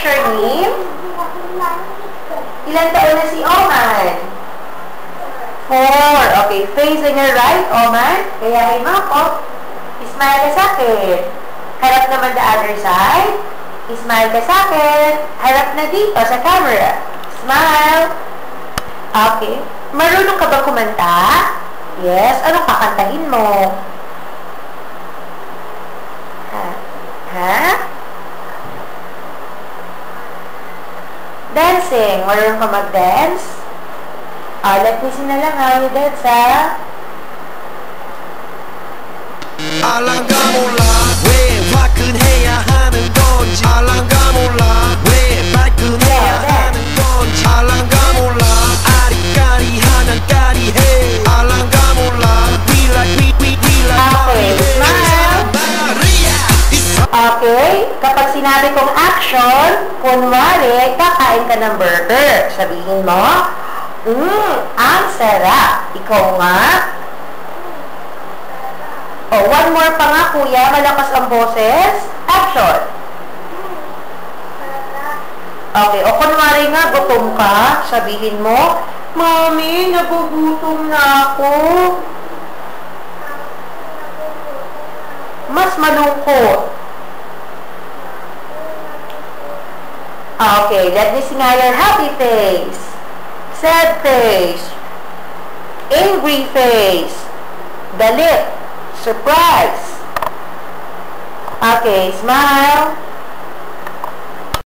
picture name? Ilan taon na si Oman? 4. Okay, facing your right, Oman. Gayahin mo ako. Smile ka sa akin. Harap naman the other side. Smile ka sa akin. Harap na dito sa camera. Smile. Okay. Marunong ka ba kumanta? Yes. Anong kakantahin mo? Ha? Dancing. Marunong ka mag-dance? Let me see na lang how you dance, ha? 알랑가 몰라 왜 화끈해야 하는 건지 알랑가 몰라 왜 발끈해야 하는 건지 알랑가 몰라 아리까리하면 까리해 알랑가 몰라 we like Okay, smile. Okay, kapag sinabi kong action, kunwari, kakain ka ng burger. Sabihin mo, ang sarap. Ikaw nga. Oh, one more pa nga, kuya. Malakas ang boses. Action. Okay, o kunwari nga, gutom ka. Sabihin mo, Mami, nagugutom na ako. Mas malungkot. Okay, let me see nga your happy face. Sad face. Angry face. Galit. Surprise. Okay, smile.